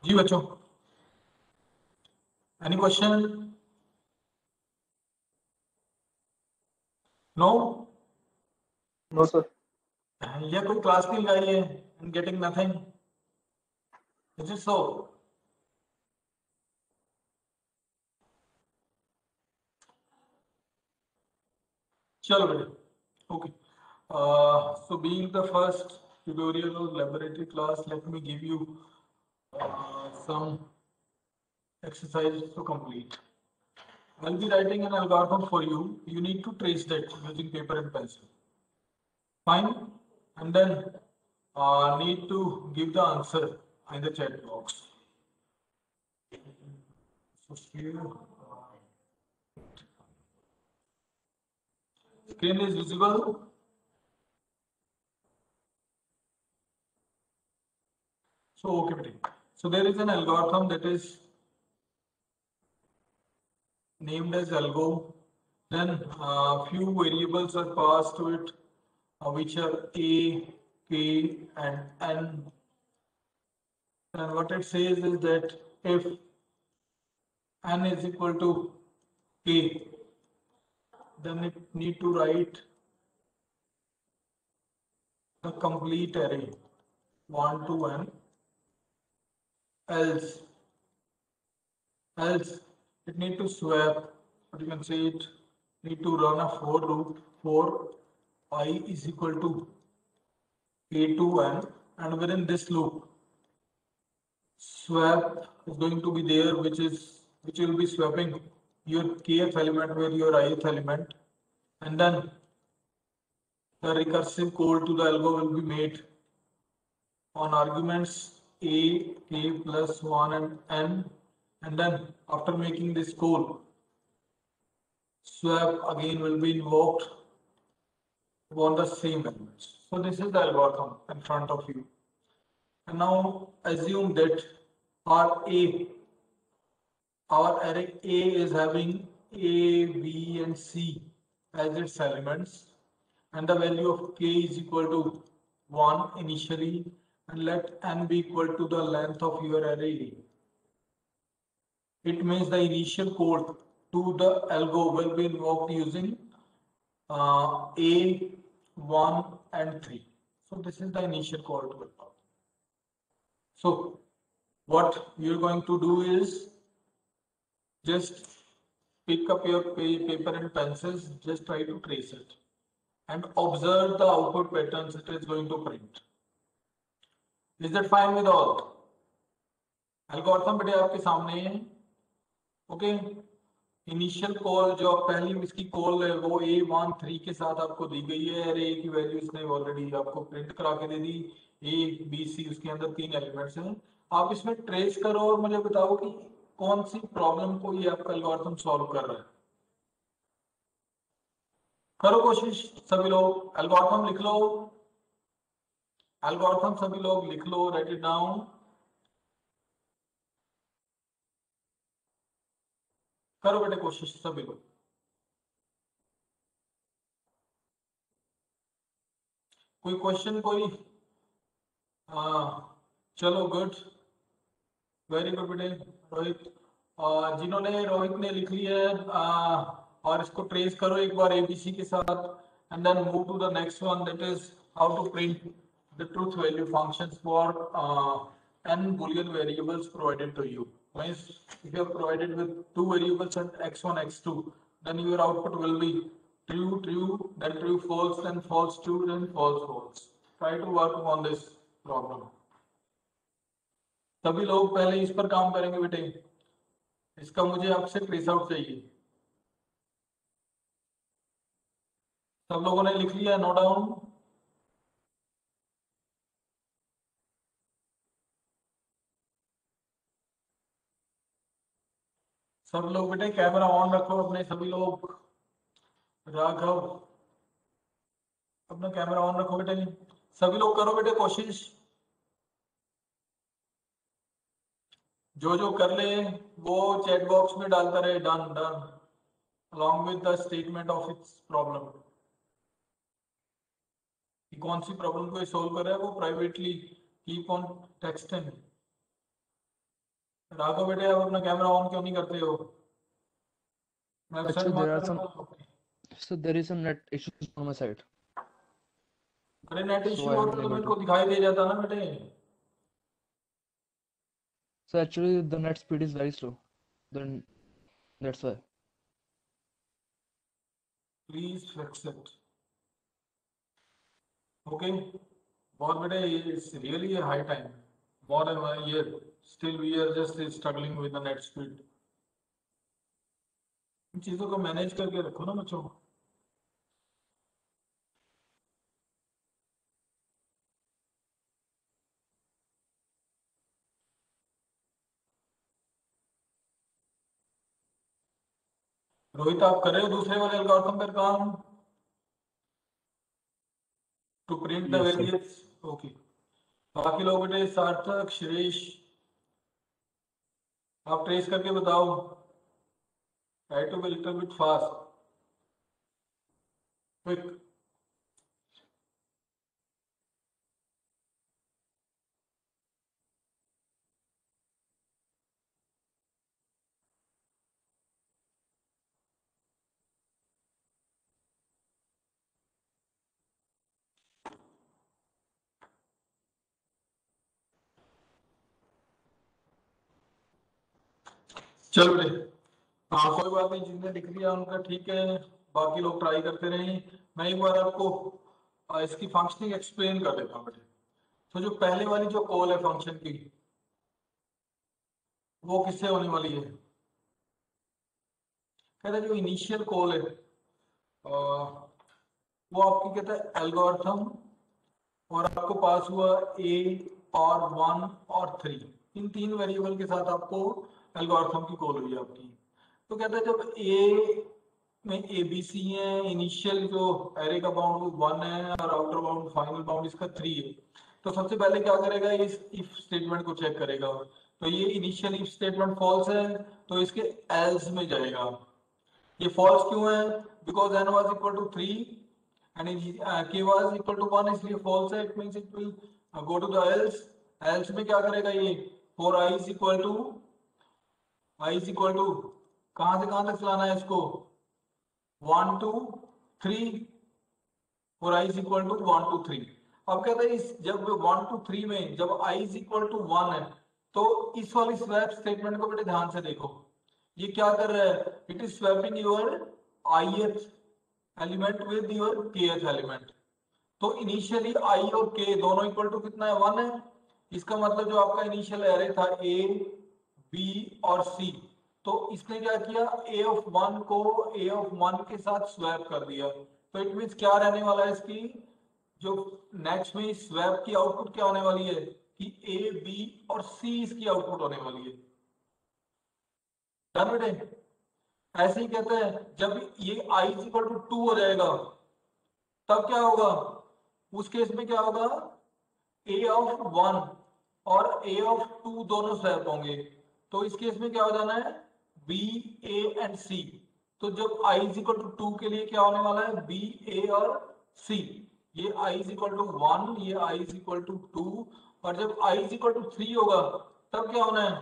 जी बच्चों, any question? No? No, sir. या कोई क्लास नहीं लगाई है and getting nothing? Is it so? चलो बेटे, okay. So being the first tutorial or laboratory class, let me give you some exercises to complete. I'll be writing an algorithm for you. You need to trace that using paper and pencil. Fine? And then need to give the answer in the chat box. So here, screen is visible. So okay, so there is an algorithm that is named as algo. Then few variables are passed to it, which are a, k, and n. And what it says is that if n is equal to k, then it need to write the complete array 1 to n. Else it need to swap, or you can say it need to run a for loop for I is equal to k to n, and within this loop swap is going to be there, which will be swapping your kth element with your ith element, and then the recursive call to the algo will be made on arguments a, k plus 1 and n, and then after making this call, swap again will be invoked on the same elements. So this is the algorithm in front of you. And now assume that our array A is having A, B and C as its elements, and the value of k is equal to 1 initially, and let n be equal to the length of your array. It means the initial code to the algo will be invoked using A, 1 and 3. So this is the initial call to it. So what you're going to do is just pick up your paper and pencils, just try to trace it and observe the output patterns it is going to print. Is that fine with all? Algorithm बेटे आपके सामने है. Okay, initial call जो आप पहली इसकी call है वो A13 के साथ आपको दी गई है. अरे ए की वैल्यू इसने ऑलरेडी आपको प्रिंट करा के दे दी. ए बी सी उसके अंदर 3 एलिमेंट्स हैं. आप इसमें ट्रेस करो और मुझे बताओ कि कौन सी प्रॉब्लम को ये आपका एल्गोरिथम सॉल्व कर रहा है. करो कोशिश सभी लोग, एल्गोरिथम लिख लो. एल्गोरिथम सभी लोग लिख लो, राइट इट डाउन. करो बेटे कोशिश सभी लोग. कोई क्वेश्चन कोई? चलो गुड, वेरी गुड बेटे. रोहित, जिन्होंने रोहित ने लिख लिया है और इसको ट्रेस करो एक बार एबीसी के साथ, and then move to the next one, that is how to print the truth value functions for n boolean variables provided to you. Means if you are provided with two variables and x1 x2, then your output will be true true, then true false, then false true, then false false. Try to work on this problem. सभी लोग पहले इस पर काम करेंगे बेटे. इसका मुझे आपसे ट्रेस आउट चाहिए. सब लोगों ने लिख लिया? Note down. सब लोग बेटे कैमरा ऑन रखो अपने. सभी लोग, राघव अपना कैमरा ऑन रखो बेटे. सभी लोग करो बेटे कोशिश. जो कर ले वो चैट बॉक्स में डालता रहे done done along with the statement of its problem. कौन सी प्रॉब्लम को सोल्व कर रहा है वो privately keep on texting. Raghav बेटे आप अपना कैमरा ऑन क्यों नहीं करते हो? मैं वेबसाइट Actually, there are मार some, रहा हूँ। so there is some net issues on my side, अरे net so issue I am होता तो unable मेरे को to. दिखाई दे जाता ना बेटे। So actually, the net speed is very slow. Then that's why. Please fix it. Okay, बहुत बेटे it's really high time, more than 1 year, still we are just struggling with the net speed। इन चीजों को manage करके रखो ना बच्चों। रोहित आप कर रहे हो दूसरे वाले एल्गोरिथम पर काम, to print the Yes, sir. Variables? Okay, बाकी लोग बेटे सार्थक, श्रेष, आप ट्रेस करके बताओ। Try to be little bit fast, quick. चलो बेटे, हाँ कोई बात नहीं, जिसने लिख लिया उनका ठीक है, बाकी लोग ट्राई करते रहें। मैं एक बार आपको इसकी फंक्शनिंग एक्सप्लेन कर देता हूँ बेटे। तो जो पहले वाली जो कॉल है फंक्शन की, वो किससे होने वाली है? कहते हैं जो इनिशियल कॉल है वो आपकी कहता है एल्गोरिथम, और आपको पास हुआ ए और 1 और 3, इन 3 वेरिएबल के साथ आपको एल्गोरिथम की कॉल हुई है आपकी। तो कहता है जब ए में ए बी सी है, इनिशियल जो एरे का बाउंड 1 है और आउटर बाउंड फाइनल बाउंड इसका 3 है, तो सबसे पहले क्या करेगा, इस इफ स्टेटमेंट को चेक करेगा। तो ये इनिशियल इफ स्टेटमेंट फॉल्स है तो इसके एल्स में जाएगा। ये फॉल्स क्यों है? Because N was equal to 3 and k was equal to 1, इसलिए false है। it means it will go to the else। else में क्या करेगा ये, for I is equal to कहां से कहां तक चलाना है इसको, 1 to 3, for I is equal to 1 to 3। अब कहते हैं इस जब 1 to 3 में जब I is equal to 1 है, तो इस वाली स्वैप स्टेटमेंट को बेटे ध्यान से देखो। ये क्या कर रहा है, it is swapping your ith element with your kth element. तो इनिशियली आई और के दोनों इक्वल टू कितना है, 1 है। इसका मतलब जो आपका इनिशियल एरे था ए बी और सी, तो इसने क्या किया, ए ऑफ 1 को ए ऑफ 1 के साथ स्वैप कर दिया। तो इट मींस क्या रहने वाला है इसकी, जो नेक्स्ट में स्वैप की आउटपुट क्या होने वाली है कि ए बी और सी इसकी आउटपुट होने वाली है। डन बेटे? ऐसे ही कहते हैं जब ये आई इक्वल टू 2 हो जाएगा, तब क्या होगा, उस केस में क्या होगा, ए ऑफ 1 और ए ऑफ 2 दोनों स्वैप होंगे। तो इस केस में क्या हो जाना है, बी ए एंड सी। तो जब i इज इक्वल टू 2 के लिए क्या होने वाला है, बी ए और सी। ये i इज इक्वल टू 1, ये i इज इक्वल टू 2, और जब i इज इक्वल टू 3 होगा तब क्या होना है,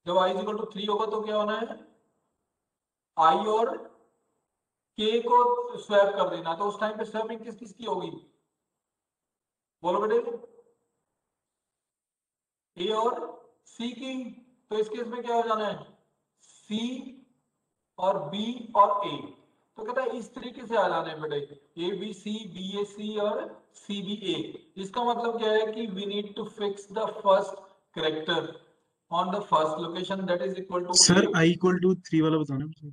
जब i इज इक्वल टू 3 होगा तो क्या होना है, i और k को स्वैप कर देना। तो उस टाइम पे स्वैपिंग किस किस की होगी, बोलो बेटे, ए और सी की। तो इस केस में क्या हो जाना है, सी और बी और ए। तो कहता है इस तरीके से आ जाना है बेटे, ए बी सी, बी ए सी और सी बी ए। इसका मतलब क्या है कि we need to fix the first character on the first location, that is equal to sir I equal to 3 वाला बताना मुझे।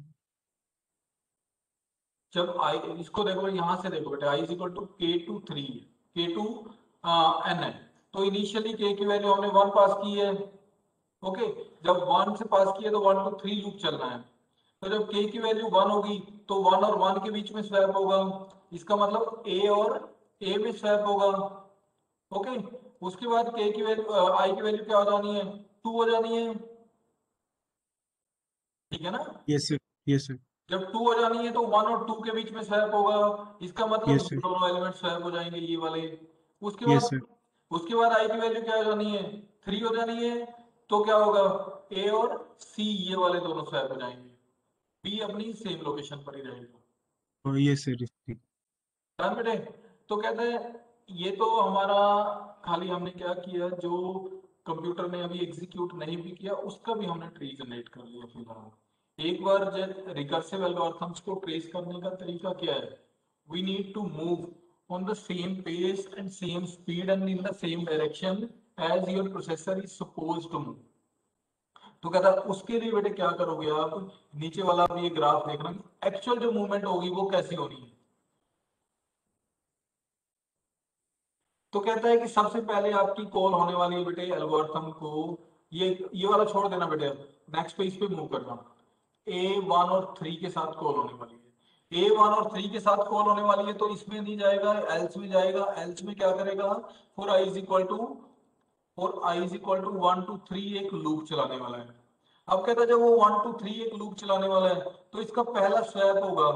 जब आई, इसको देखो यहां से देखो बेटे, आई इज इक्वल टू के टू 3, के टू एन है। तो इनिशियली के की वैल्यू हमने 1 पास की है। ओके, जब 1 से पास किया तो 1 to 3 लूप चलना है। तो जब k की वैल्यू 1 होगी तो 1 और 1 के बीच में स्वैप होगा, इसका मतलब a और a में स्वैप होगा। ओके, उसके बाद k की वैल्यू i की वैल्यू क्या हो जानी है, 2 हो जानी है, ठीक है ना। यस सर, यस सर, जब 2 हो जानी है तो 1 और 2 के बीच में स्वैप होगा, इसका मतलब यस सर, दोनों एलिमेंट स्वैप हो जाएंगे ये वाले। उसके यस बाद सर, i की वैल्यू क्या हो जानी है, 3 हो जानी है। तो क्या होगा, ए और सी ये वाले दोनों स्वैप हो जाएंगे, बी अपनी सेम लोकेशन पर ही रहेगा। यस सर ठीक। ध्यान बेटे, तो कहते हैं ये तो हमारा खाली हमने क्या किया, जो कंप्यूटर ने अभी एग्जीक्यूट नहीं भी किया उसका भी हमने ट्री जनरेट कर लिया फिलहाल। एक बार जब रिकर्सिव एल्गोरिथम्स को ट्रेस करने का तरीका क्या है, we need to move on the same pace and same speed and in the same direction as your processor is supposed to move। तो कहता है उसके लिए बेटे क्या करोगे आप, नीचे वाला भी ये ग्राफ देखना, एक्चुअल जो मूवमेंट होगी वो कैसी होनी है। तो कहता है कि सबसे पहले आपकी कॉल होने वाली है बेटे एल्गोरिथम को, ये वाला छोड़ देना बेटे, नेक्स्ट पेज पे मूव करना। A1 और 3 के साथ कॉल होने वाली है, A1 और 3 के साथ कॉल होने वाली है, तो इसमें नहीं जाएगा, एल्स में जाएगा। एल्स में क्या करेगा, for i is equal to 1 to 3 एक लूप चलाने वाला है। अब कहता है जब वो 1 to 3 एक लूप चलाने वाला है तो इसका पहला स्वैप होगा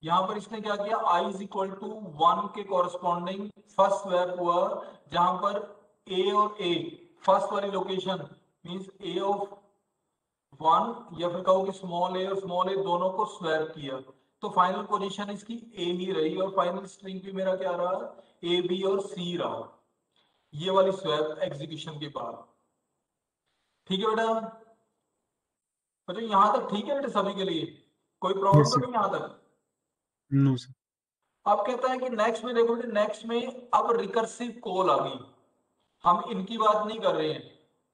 यहां पर इसने क्या किया, i इज इक्वल टू 1 के कॉरेस्पॉन्डिंग फर्स्ट स्वैप हुआ, जहां पर a और a फर्स्ट वाली लोकेशन मींस a ऑफ 1 या फिर कहो कि स्मॉल a और स्मॉल a दोनों को स्वैप किया, तो फाइनल पोजीशन इसकी a ही रही और फाइनल स्ट्रिंग भी मेरा क्या रहा, a b और c रहा, ये वाली स्वैप एग्जीक्यूशन के बाद। ठीक है बेटा, बच्चों यहां तक ठीक है बेटा सभी के लिए, कोई प्रॉब्लम यस तो सर। नहीं यहां तक। No sir. अब कहता है कि नेक्स्ट में देखो बेटे, नेक्स्ट में अब रिकर्सिव कॉल आ गई, हम इनकी बात नहीं कर रहे हैं,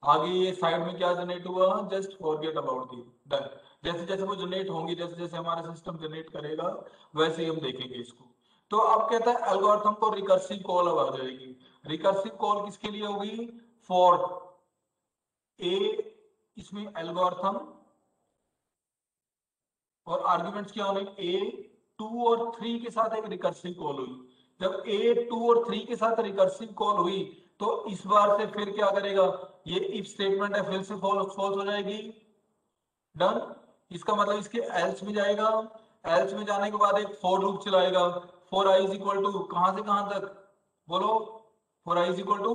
आगे ये साइड में क्या जनरेट हुआ, just forget about the done. जैसे जैसे वो जनरेट होंगी, जैसे जैसे हमारा सिस्टम जनरेट करेगा वैसे ही हम देखेंगे इसको। तो अब कहता है एल्गोरिथम को रिकर्सिव कॉल अब आ जाएगी। रिकर्सिव कॉल किसके लिए होगी, फॉर ए, इसमें एल्गोरिथम और आर्ग्यूमेंट्स क्या होने, A2 और 3 के साथ एक रिकर्सिव कॉल हुई। जब A2 और 3 के साथ रिकर्सिव कॉल हुई तो इस बार से फिर क्या करेगा, ये इफ स्टेटमेंट है फिर से फॉल्स हो जाएगी, डन। इसका मतलब इसके एल्स में जाएगा, एल्स में जाने के बाद एक फॉर लूप चलाएगा, for i is equal to कहां से कहां तक बोलो, for i is equal to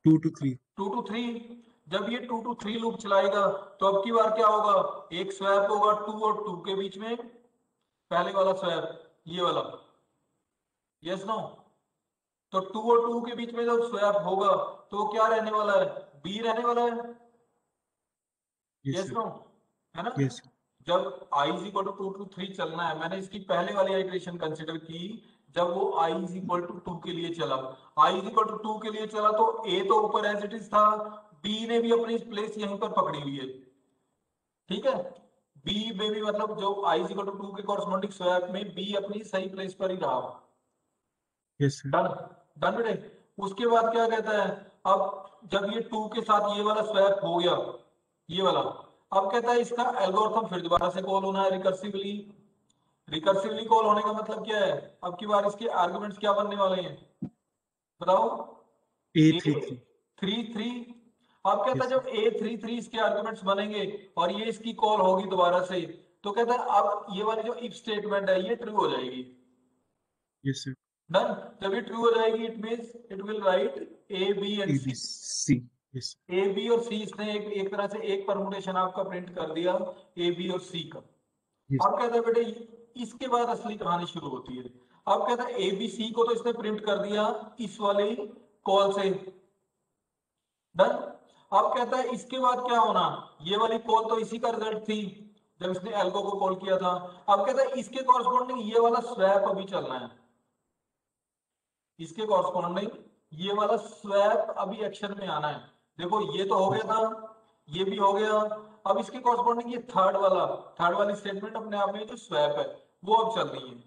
2 to 3। 2 to 3। जब ये 2 to 3 लूप चलाएगा तो अब की बार क्या होगा, एक स्वैप होगा 2 और 2 के बीच में, पहले वाला स्वैप ये वाला, यस नो। तो 2 और 2 के बीच में जब स्वैप होगा तो क्या रहने वाला है, बी रहने वाला है, यस यस सर। नो, है ना। यस। जब i is equal to 2 to 3 चलना है, मैंने इसकी पहले वाली आइटरेशन कंसिडर की, जब वो i इज इक्वल टू 2 के लिए चला, i इज इक्वल टू 2 के लिए चला तो a तो ऊपर एज इट इज था, b ने भी अपनी प्लेस यहीं पर पकड़ी हुई है, ठीक है। b में भी मतलब जो i इज इक्वल टू 2 के कॉरेस्पॉन्डिंग स्वैप में b अपनी सही प्लेस पर ही रहा, यस सर। डन। डन बेटे, उसके बाद क्या कहता है, अब जब ये 2 के साथ ये वाला स्वैप हो गया, ये वाला, अब कहता है इसका एल्गोरिथम फिर दोबारा से कॉल होना है रिकर्सिवली। रिकर्सिवली कॉल होने का मतलब क्या है, अब की बार इसके आर्गुमेंट्स क्या बनने वाले हैं बताओ, A33। A33। अब कहता है यस जब A33 इसके आर्गुमेंट्स बनेंगे और ये इसकी कॉल होगी दोबारा से, तो कहता है अब ये वाली जो इफ स्टेटमेंट है ये ट्रू हो जाएगी, यस सर। डन। जब ये ट्रू हो जाएगी it means it will write A B and C, ABC। Yes A B और सी, इसने एक तरह से एक परमुटेशन आपका प्रिंट कर दिया ए बी और सी का। यस। अब कहता है बेटे इसके बाद असली कहानी शुरू होती है। अब कहता है एबीसी को तो इसने प्रिंट कर दिया इस वाली कॉल से, डन। अब कहता है इसके बाद क्या होना, ये वाली कॉल तो इसी का रिजल्ट थी जब इसने एल्गो को कॉल किया था। अब कहता है इसके कॉरस्पॉन्डिंग ये वाला स्वैप अभी चलना है, इसके कॉरस्पॉन्डिंग ये वाला स्वैप अभी एक्शन में आना है। देखो ये तो हो गया था, ये भी हो गया, अब इसके कॉरस्पॉन्डिंग ये थर्ड वाली स्टेटमेंट अपने आप में जो स्वैप है वो अब चल रही है।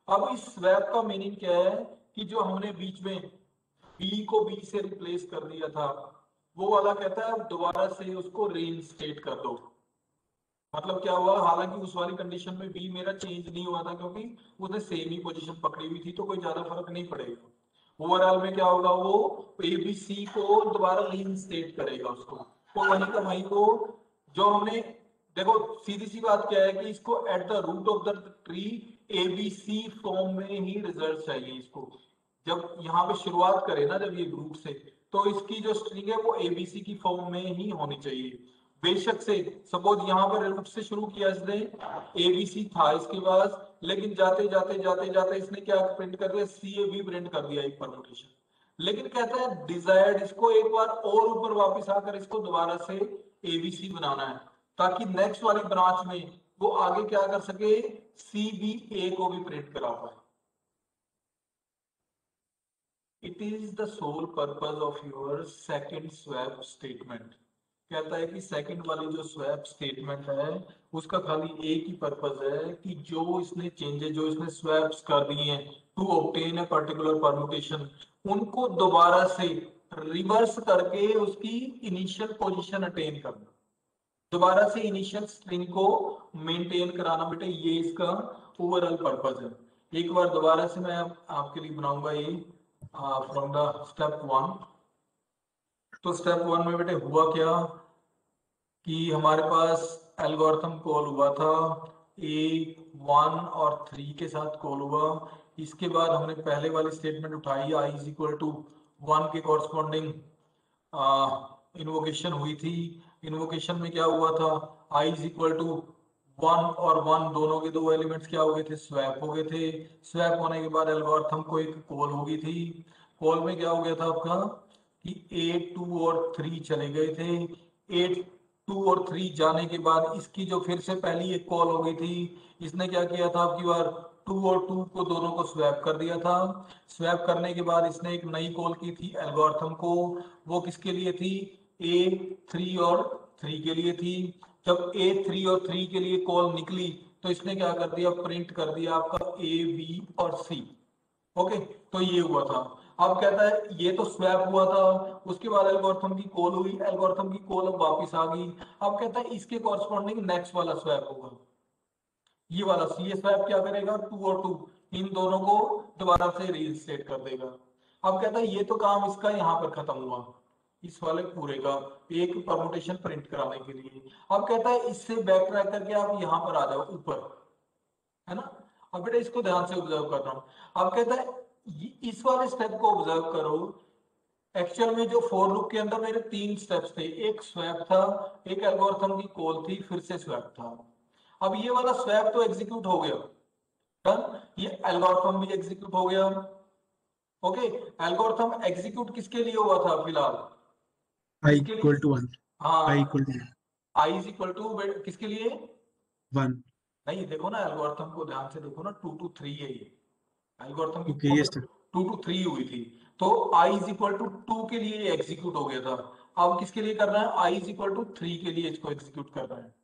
अब इस स्वैप का मीनिंग क्या है कि जो हमने बीच में बी को बी से रिप्लेस कर दिया था वो वाला कहता है अब दोबारा से उसको रीइंस्टेट कर दो। मतलब क्या हुआ, हालांकि उस वाली कंडीशन में बी मेरा चेंज नहीं हुआ था क्योंकि उसने सेम ही पोजीशन पकड़ी हुई थी तो कोई ज्यादा फर्क नहीं पड़ेगा। ओवरऑल में क्या होगा, वो एबीसी को दोबारा रीइंस्टेट करेगा उसको, तो वही का वही को जो हमने, देखो सीधी सी बात क्या है कि इसको at the root of the tree ABC form में ही रिजल्ट चाहिए इसको। जब यहाँ पे शुरुआत करे ना जब ये ग्रुप से, तो इसकी जो स्ट्रिंग है वो एबीसी की फॉर्म में ही होनी चाहिए। बेशक से सपोज यहाँ पर रूट से शुरू किया इसने, एबीसी था इसके पास, लेकिन जाते जाते जाते जाते इसने क्या प्रिंट कर दिया, सी ए बी प्रिंट कर दिया एक परमुटेशन। लेकिन कहता है डिजायर्ड इसको एक बार और ऊपर वापस आकर इसको दोबारा से एबीसी बनाना है, ताकि नेक्स्ट वाली ब्रांच में वो आगे क्या कर सके, सी बी ए को भी प्रिंट करा पाए। It is the sole purpose of your second swap statement. कहता है कि सेकंड वाली जो स्वैप स्टेटमेंट है उसका खाली एक ही पर्पज है कि जो इसने चेंजेस, जो इसने स्वैप्स कर दिए हैं to obtain a particular permutation, उनको दोबारा से रिवर्स करके उसकी इनिशियल पोजीशन अटेन करना, दोबारा से इनिशियल स्ट्रिंग को मेंटेन कराना। बेटे ये इसका ओवरऑल पर्पज है। एक बार दोबारा से मैं आपके लिए बनाऊंगा ये फ्रॉम द स्टेप 1। तो स्टेप 1 में बेटे हुआ क्या कि हमारे पास एल्गोरिथम कॉल हुआ था, A1 और 3 के साथ कॉल हुआ। इसके बाद हमने पहले वाली स्टेटमेंट उठाई, i इज इक्वल टू 1 के कॉरस्पॉन्डिंग इन्वोकेशन हुई थी। इन्वोकेशन में क्या हुआ था, i इज इक्वल टू 1 और 1 दोनों के दो एलिमेंट्स क्या हो गए थे, स्वैप हो गए थे। स्वैप होने के बाद एल्गोरिथम को एक कॉल हो गई थी। कॉल में क्या हो गया था आपका कि A2 और 3 चले गए थे। A2 और 3 जाने के बाद इसकी जो फिर से पहली एक कॉल हो गई थी, इसने क्या किया था आपकी बार, 2 और 2 को दोनों को स्वैप कर दिया था। स्वैप करने के बाद इसने एक नई कॉल की थी एल्गोरिथम को, वो किसके लिए थी, A3 और 3 के लिए थी। जब A3 और 3 के लिए कॉल निकली तो इसने क्या कर दिया, प्रिंट कर दिया आपका A, B और C। ओके, तो ये हुआ था। अब कहता है ये तो स्वैप हुआ था, उसके बाद एल्गोरिथम की कॉल हुई, एल्गोरिथम की कॉल अब वापस आ गई। अब कहता है इसके कॉरस्पॉन्डिंग नेक्स्ट वाला स्वैप होगा, ये वाला सी स्वैप क्या करेगा, 2 और 2 इन दोनों को दोबारा से रीसेट कर देगा। अब कहता है ये तो काम इसका यहाँ पर खत्म हुआ, इस वाले पूरे का एक परमुटेशन प्रिंट कराने के लिए। अब कहता है इससे बैक ट्रैक करके आप यहाँ पर आ जाओ ऊपर, है ना। अब बेटा इसको ध्यान से ऑब्जर्व कर रहा हूं। अब कहता है इस वाले स्टेप को ऑब्जर्व करो। एक्चुअल में जो फॉर लूप के अंदर मेरे 3 स्टेप्स थे, एक स्वैप था, एक एल्गोरिथम की कॉल थी, फिर से स्वैप था। अब ये वाला स्वैप तो एग्जीक्यूट हो गया, डन, ये एल्गोरिथम भी एग्जीक्यूट हो गया। ओके, एल्गोरिथम एग्जीक्यूट किसके लिए हुआ था फिलहाल, I किसके लिए, equal to 1. I हाँ, equal to I is equal to किसके लिए, 1. नहीं देखो ना एल्गोरिथम को ध्यान से देखो ना, 2 to 3 है ये एल्गोरिथम की Okay, yes, sir. 2 to 3 हुई थी, तो i इज इक्वल टू 2 के लिए एग्जीक्यूट हो गया था। अब किसके लिए कर रहा है, i इज इक्वल टू 3 के लिए इसको एग्जीक्यूट कर रहा है।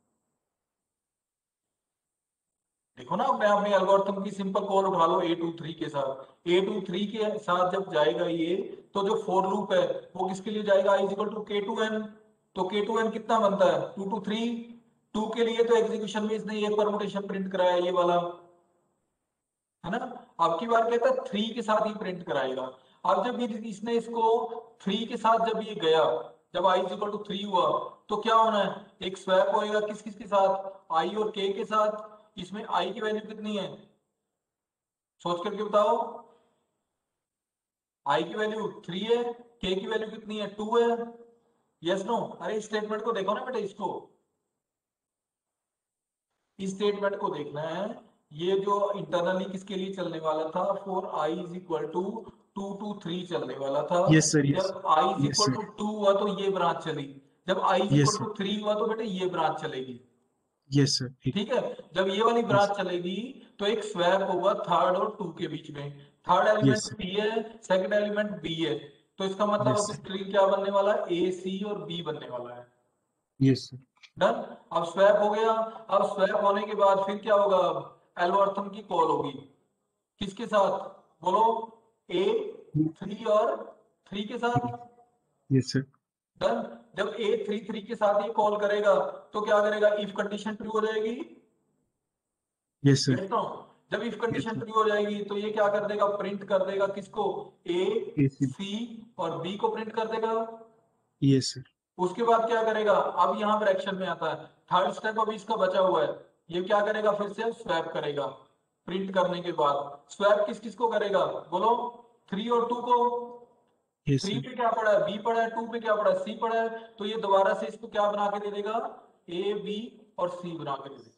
देखो ना, अपने अपने एल्गोरिथम की सिंपल कॉल उठा लो A23 के साथ, A23 के साथ जब जाएगा ये, तो जो फॉर लूप है वो किसके लिए जाएगा, i is equal to K2n। तो K2n कितना बनता है, 2 to 3, 2 के लिए तो एग्जीक्यूशन में इसने ये परमुटेशन प्रिंट कराया ये वाला, है ना। अब की बार कहता है 3 के साथ ही प्रिंट कराएगा। अब जब इसने इसको 3 के साथ जब ये गया, जब i इक्वल टू 3 हुआ, तो क्या होना है, एक स्वैप होएगा किस किस के साथ, i और k के साथ। इसमें i की वैल्यू कितनी है, सोच करके बताओ, i की वैल्यू 3 है, k की वैल्यू कितनी है, 2 है, यस नो। अरे इस स्टेटमेंट को देखो ना बेटा, इसको, इस स्टेटमेंट को देखना है। ये जो इंटरनली किसके लिए चलने वाला था, for i is equal to 2 to 3 चलने वाला था। Yes, sir. Yes. जब i is Yes, equal sir. To 2 हुआ तो ये ब्रांच चली, जब i is Yes, equal sir. To 3 हुआ तो बेटे ये ब्रांच चलेगी। Yes, sir. ठीक है, जब ये वाली Yes. ब्रांच चलेगी तो एक स्वैप होगा थर्ड और 2 के बीच में। Third Yes, element sir. p है, सेकंड एलिमेंट b है, तो इसका मतलब Yes, अब sir. स्ट्रिंग क्या बनने वाला है, a c और b बनने वाला है। Yes, sir. डन, अब स्वैप हो गया। अब स्वैप होने के बाद फिर क्या होगा, एल्गोरिथम की कॉल होगी किसके साथ, बोलो, A3 और 3 के साथ। Yes, sir. डन, जब A3 के साथ ये कॉल करेगा तो क्या करेगा, इफ कंडीशन ट्रू हो जाएगी, Yes, sir. Yes no. जब if Yes, condition sir. True हो जाएगी तो ये क्या कर देगा, प्रिंट कर देगा किसको, A, AC. C और B को प्रिंट कर देगा। Yes, sir. उसके बाद क्या करेगा, अब यहाँ पर एक्शन में आता है, थर्ड स्टेप अभी इसका बचा हुआ है। ये क्या करेगा, फिर से स्वैप करेगा। प्रिंट करने के बाद स्वैप किस किस को करेगा, बोलो, 3 और 2 को। Yes, three sir. पे क्या पड़ा है, बी पड़ा है, टू पे क्या पड़ा है, सी पड़ा है, तो ये दोबारा से इसको क्या बना के दे देगा, ए बी और सी बना के दे देगा।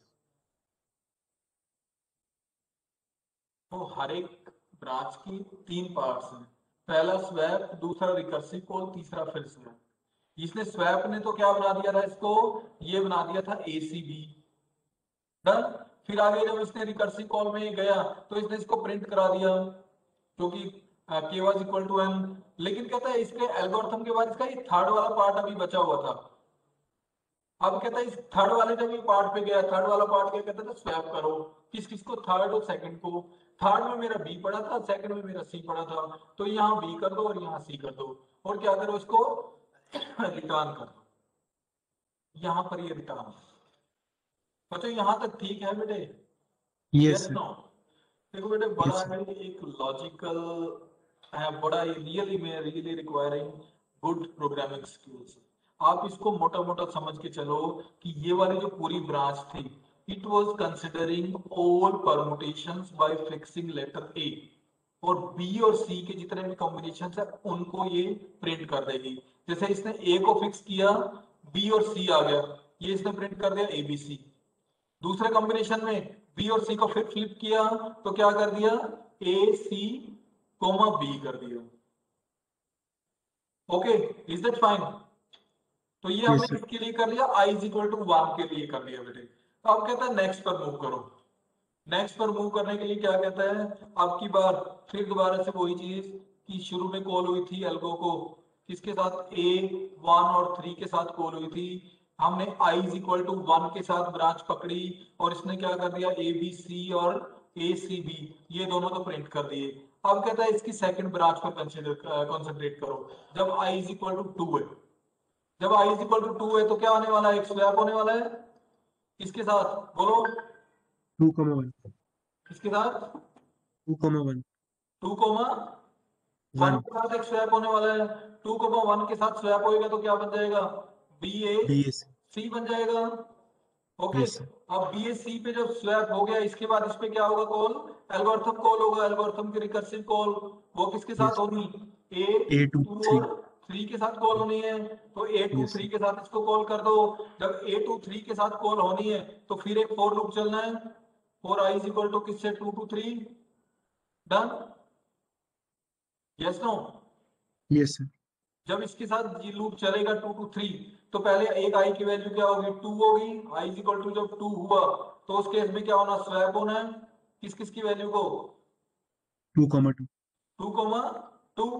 तो हर एक ब्रांच की तीन पार्ट्स हैं, पहला स्वैप, दूसरा रिकर्सिव कॉल, तीसरा फिर स्वैप। इसने स्वैप ने तो क्या बना दिया था इसको, ये बना दिया था एसीबी। डन। फिर आगे जब इसने रिकर्सिव कॉल में गया तो इसने इसको प्रिंट करा दिया, क्योंकि के वाज इक्वल टू एन। लेकिन कहता है इसके एल्गोरिथम के बाद इसका ये थर्ड वाला पार्ट अभी बचा हुआ था। अब कहता है इस थर्ड वाले जब ये पार्ट पे गया, थर्ड वाला पार्ट क्या कहता था, स्वैप करो किस किस को, थर्ड और सेकंड को। थर्ड में मेरा बी पड़ा था, सेकंड में मेरा सी पड़ा था, तो यहाँ बी कर दो और यहाँ सी कर दो, और क्या करो इसको रिटर्न कर दो। यहाँ पर ये रिटर्न, बच्चों यहाँ तक ठीक है बेटे? Yes, yes sir. नो? देखो बेटे, Yes, बड़ा sir. है एक लॉजिकल है, बड़ा रियली में really requiring good programming skills. आप इसको मोटा मोटा समझ के चलो कि ये वाली जो पूरी ब्रांच थी, it was considering all permutations by fixing letter A, और बी और सी के जितने भी कॉम्बिनेशन है उनको ये प्रिंट कर देगी। जैसे इसने ए को फिक्स किया, बी और सी आ गया, ये इसने प्रिंट कर दिया एबीसी। दूसरे कॉम्बिनेशन में बी और सी को फिर फ्लिप किया तो क्या कर दिया, ए सी कोमा बी कर दिया। Okay, is that fine? तो ये हमने Yes, sir. किसके लिए कर लिया, आई इज इक्वल टू 1 के लिए कर लिया बेटे। तो अब कहता है नेक्स्ट पर मूव करो। नेक्स्ट पर मूव करने के लिए क्या कहता है, अब की बार फिर दोबारा से वही चीज कि शुरू में कॉल हुई थी एल्गो को किसके साथ, ए 1 और 3 के साथ कॉल हुई थी। हमने आई इज इक्वल टू 1 के साथ ब्रांच पकड़ी और इसने क्या कर दिया, ए बी सी और ए सी बी ये दोनों तो प्रिंट कर दिए। अब कहता है इसकी सेकंड ब्रांच पर कंसंट्रेट करो। जब आई इज इक्वल टू 2 है, जब आई इज इक्वल टू 2 है तो क्या होने वाला है, एक स्वैप होने वाला है इसके साथ, बोलो 2,1. इसके साथ, 2,1. 2,1 1. के साथ एक स्वैप होने वाला है। 2,1 के साथ स्वैप होएगा तो क्या बन जाएगा, बी ए BS. सी बन जाएगा। Okay, Yes, sir. अब बी ए सी पे जब स्वैप हो गया, इसके बाद इस पे क्या होगा कॉल, एल्गोरिथम कॉल होगा, एल्गोरिथम की रिकर्सिव कॉल, वो किसके साथ Yes. होगी, ए A to टू 3. और 3 के साथ कॉल होनी है। तो ए टू Yes, sir. थ्री के साथ इसको कॉल कर दो। जब ए टू 3 के साथ कॉल होनी है तो फिर एक फॉर लूप चलना है, for I is equal to किससे, 2 to 3। Done, yes no? Yes, sir. जब इसके साथ ये लूप चलेगा 2 to 3, तो पहले एक आई की वैल्यू क्या होगी, 2 होगी। आई इज इक्वल टू जब 2 हुआ तो उस केस में क्या होना, स्वैप होना है किस किस की वैल्यू को, 2,2. 2,2।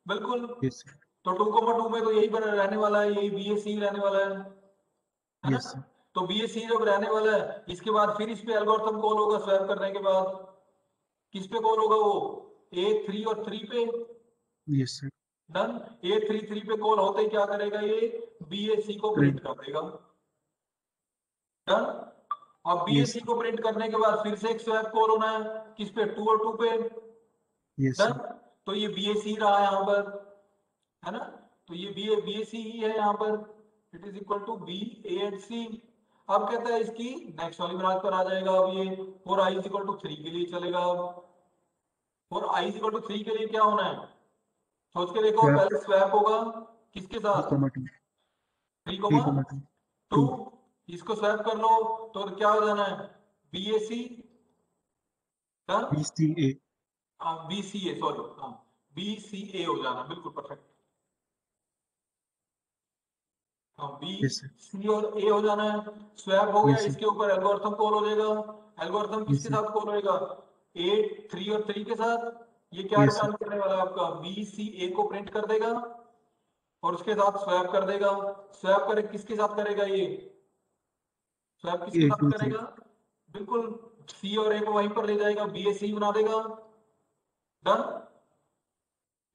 बिल्कुल। Yes, sir. तो 2,2 में तो यही बना रहने वाला है, यही बी ए सी रहने वाला है ना? Yes, sir. तो बी ए सी जब रहने वाला है, इसके बाद फिर इस पे एल्गोरिथम कॉल होगा, स्वैप करने के बाद किस पे कॉल होगा, वो ए 3 और 3 पे। Yes, sir. डन। ए 3 पे कॉल होते ही क्या करेगा, ये बी ए सी को प्रिंट Print. कर देगा। डन। अब बी ए Yes, सी sir. को प्रिंट करने के बाद फिर से एक स्वैप कॉल होना है किस पे, 2 और 2 पे। Yes, done. sir. तो ये बी ए सी रहा यहाँ पर, है ना? तो ये बी ए सी ही है यहाँ पर, it is equal to B A and C. अब कहता है इसकी नेक्स्ट वाली ब्रांच पर आ जाएगा, अब ये और आई इज इक्वल टू 3 के लिए चलेगा। अब और आई इज इक्वल टू 3 के लिए क्या होना है, सोच के देखो, Swap पहले स्वैप होगा किसके साथ, 3,2. 3,2। 3,2. इसको स्वैप कर लो तो क्या हो जाना है, बी ए सी, BCA. बी सी ए, सॉरी, हाँ, बी सी ए हो जाना, बिल्कुल परफेक्ट। हाँ, बी Yes, sir. सी और ए हो जाना है। स्वैप हो गया, Yes, sir. इसके ऊपर एल्गोरिथम कॉल हो जाएगा। एल्गोरिथम Yes, किसके sir. साथ कॉल होएगा, ए 3 और 3 के साथ। ये क्या Yes, sir. रिटर्न करने वाला है आपका, बी सी ए को प्रिंट कर देगा और उसके साथ स्वैप कर देगा। स्वैप करे किसके साथ करेगा, ये स्वैप किसके A साथ to 3. करेगा, बिल्कुल सी और ए को वहीं पर ले जाएगा, बी ए सी बना देगा। डन।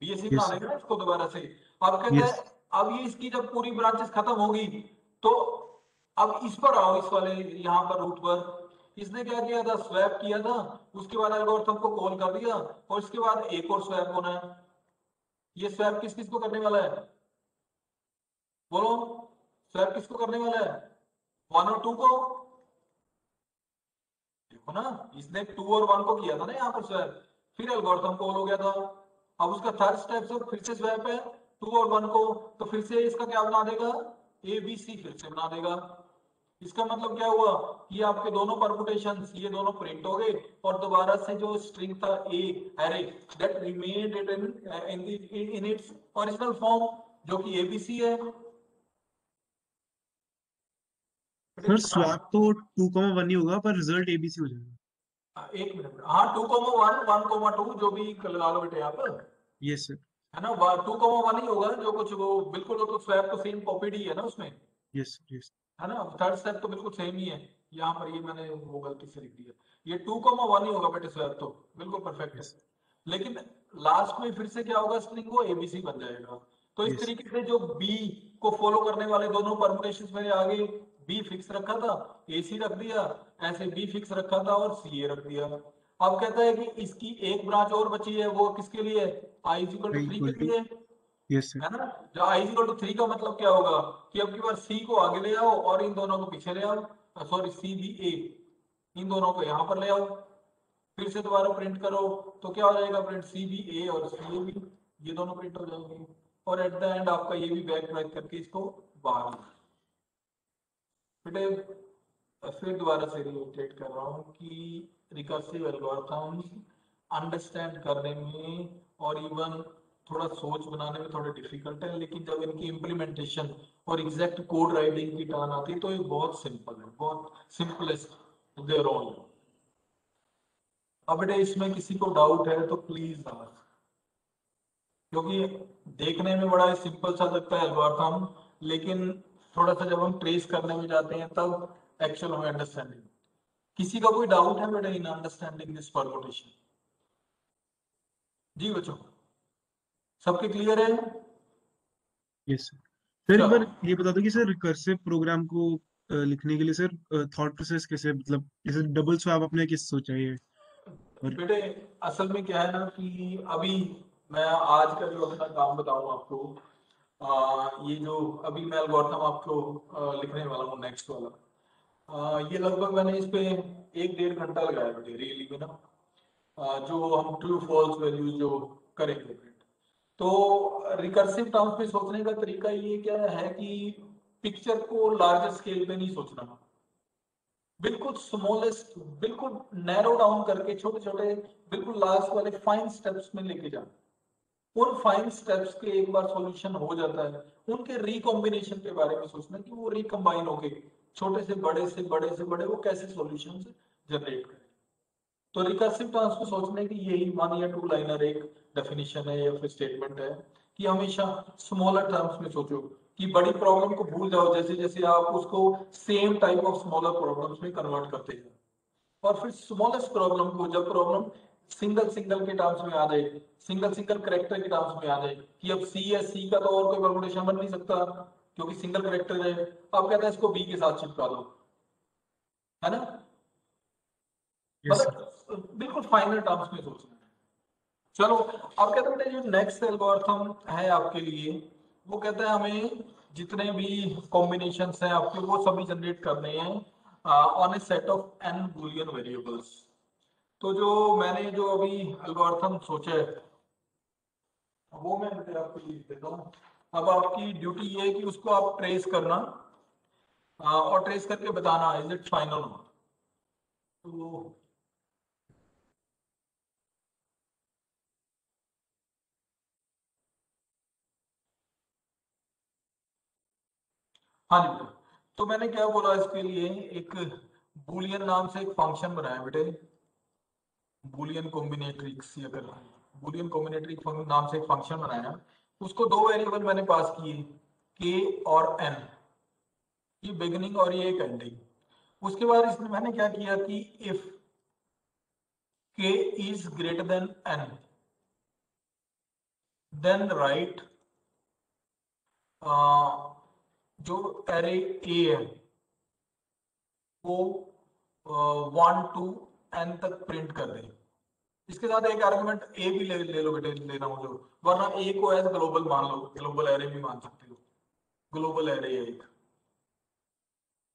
बी ए सी बना Yes, sir. देगा ना इसको दोबारा से। अब कहता Yes. है, अब ये इसकी जब पूरी ब्रांचेस खत्म होगी तो अब इस पर आओ, इस वाले यहाँ पर रूट पर इसने क्या किया था, स्वैप किया था, उसके बाद एल्गोरिथम को कॉल कर दिया और इसके बाद एक और स्वैप होना है। ये स्वैप किस किस को करने वाला है, बोलो, स्वैप किसको करने वाला है, 1 और 2 को। देखो ना, इसने 2 और 1 को किया था ना यहाँ पर स्वैप, फिर एल्गोरिथम कॉल हो गया था। अब उसका थर्ड स्टेप से फिर से स्वैप है 2 और 1 को, तो फिर से इसका क्या बना देगा, ए बी सी फिर से बना देगा। इसका मतलब क्या हुआ, ये आपके दोनों परमुटेशंस ये दोनों प्रिंट हो गए, और दोबारा से जो स्ट्रिंग था a array that remained in its original form जो कि एबीसी है। सर स्वैप तो 2,1 ही होगा पर रिजल्ट एबीसी हो जाएगा। एक मिनट, हाँ 2,1 1,2 जो भी लगा लो बेटे आप, यस सर। है ना, 2,1 ही होगा जो कुछ वो बिल्कुल, वो तो स्वैप तो सेम कॉपीड ही है ना उसमें, यस यस है ना, थर्ड स्टेप तो बिल्कुल सेम ही है। यहाँ पर ये मैंने वो गलती से लिख दिया, ये 2,1 ही होगा बेटे स्वैप तो बिल्कुल परफेक्ट है। यस लेकिन लास्ट में फिर से क्या होगा, स्ट्रिंग वो एबीसी बन जाएगा। तो इस यस तरीके से जो बी को फॉलो करने वाले दोनों परमुटेशंस मेरे आगे, बी फिक्स रखा था, ए सी रख दिया, ऐसे बी फिक्स रखा था और सी ए रख दिया। अब कहता है कि इसकी एक ब्रांच और बची है, वो किसके लिए, i is equal to i 3 equal के टू। लिए, यस सर। है ना। जब आई इज इक्वल टू 3 का मतलब क्या होगा कि अब की बार सी को आगे ले आओ और इन दोनों को पीछे ले आओ, सॉरी सी बी ए, इन दोनों को यहाँ पर ले आओ, फिर से दोबारा प्रिंट करो, तो क्या हो जाएगा प्रिंट, सी बी ए और सी ए बी, ये दोनों प्रिंट हो जाएंगे, और एट द एंड आपका ये भी बैक ट्रैक करके इसको बाहर बेटे। फिर दोबारा से रिलेटेड कर रहा हूँ कि रिकर्सिव एल्गोरिथम्स अंडरस्टैंड करने में और इवन थोड़ा सोच बनाने में थोड़े डिफिकल्ट है, लेकिन जब इनकी इम्प्लीमेंटेशन और एग्जैक्ट कोड राइटिंग की टर्न आती है तो ये बहुत सिंपल है, बहुत सिंपलेस्ट देयर ओन। अब बेटे इसमें किसी को डाउट है तो प्लीज आस्क, क्योंकि देखने में बड़ा सिंपल सा लगता है एल्गोरिथम, लेकिन थोड़ा सा जब हम ट्रेस करने में जाते हैं तब एक्चुअल हमें अंडरस्टैंडिंग। किसी का कोई डाउट है बेटा इन अंडरस्टैंडिंग दिस परमुटेशन? जी बच्चों, सबके क्लियर है? Yes sir. सर एक चलो बार ये बता दो कि सर रिकर्सिव प्रोग्राम को लिखने के लिए सर थॉट प्रोसेस कैसे, मतलब जैसे डबल स्वैप आपने किस सोचा है ये? और बेटे, असल में क्या है ना कि अभी मैं आज का जो अपना काम बताऊं आपको, ये जो अभी मैं एल्गोरिथम आपको लिखने वाला हूँ नेक्स्ट वाला, ये लगभग मैंने इस पे 1-1.5 घंटा लगाया बेटे रियली में ना, जो हम ट्रू फॉल्स वैल्यूज जो करेंगे प्रिंट। तो रिकर्सिव टर्म्स में सोचने का तरीका ये क्या है कि पिक्चर को लार्जर स्केल पे नहीं सोचना, बिल्कुल स्मॉलेस्ट, बिल्कुल नैरो डाउन करके छोटे छोटे बिल्कुल लास्ट वाले फाइन स्टेप्स में लेके जाना। उन फाइन स्टेप्स के एक बार सॉल्यूशन हो जाता है, उनके रिकॉम्बिनेशन के बारे में सोचना कि वो रिकम्बाइन होके छोटे से बड़े से बड़े से बड़े वो कैसे सॉल्यूशन जनरेट करें। तो रिकर्सिव टर्म्स को सोचने की यही 1 या 2 लाइनर एक डेफिनेशन है या फिर स्टेटमेंट है कि हमेशा स्मॉलर टर्म्स में सोचो, कि बड़ी प्रॉब्लम को भूल जाओ जैसे जैसे आप उसको same type of smaller problems में कन्वर्ट करते जाओ, और फिर स्मॉलेस्ट प्रॉब्लम को, जब प्रॉब्लम सिंगल सिंगल के टर्म्स में आ जाए, सिंगल सिंगल करेक्टर के टर्म्स में आ जाए कि अब सी है, सी का तो और कोई परमुटेशन बन नहीं सकता क्योंकि सिंगल करेक्टर है, अब कहता है इसको बी के साथ चिपका दो, है ना, यस सर। मतलब बिल्कुल फाइनल टर्म्स में सोचना है। चलो अब कहते हैं जो नेक्स्ट एल्गोरिथम है आपके लिए, वो कहता है हमें जितने भी कॉम्बिनेशंस हैं आपके वो सभी जनरेट करने हैं on a set of N boolean variables. तो जो मैंने जो अभी एल्गोरिथम सोचा है वो मैं आपको लिख देता हूँ। अब आपकी ड्यूटी ये है कि उसको आप ट्रेस करना, और ट्रेस करके बताना इज इट फाइनल। तो हाँ जी बेटा, तो मैंने क्या बोला इसके लिए, एक बूलियन नाम से एक फंक्शन बनाया बेटे, बूलियन कॉम्बिनेट्रिक्स या कर बूलियन कॉम्बिनेट्रिक नाम से एक फंक्शन बनाया, उसको 2 वेरिएबल मैंने पास किए, के और एन, ये बिगिनिंग और ये एक एंडिंग। उसके बाद इसमें मैंने क्या किया कि if K is greater than N then write जो एरे ए है वो 1 to n तक प्रिंट कर दे। इसके साथ एक आर्गुमेंट ए भी ले लो बेटे, लेना हो जो, वरना ए को एज ग्लोबल मान लो, ग्लोबल एरे भी मान सकते हो, ग्लोबल एरे एक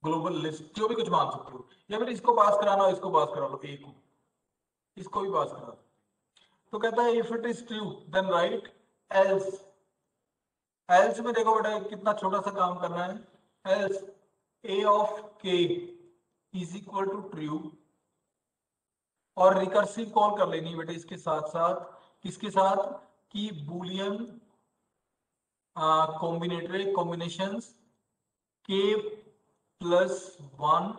ग्लोबल लिस्ट जो भी कुछ मान सकते हो, या फिर इसको पास कराना हो इसको पास करा लो, ए को इसको भी पास करा दो। तो कहता है if it is true then write else. Else में देखो बेटा कितना छोटा सा काम करना है। Else A of K is equal to true, और रिकर्सिव कॉल कर लेनी बेटे इसके साथ साथ, किसके साथ, कि boolean combinatory combinations K plus one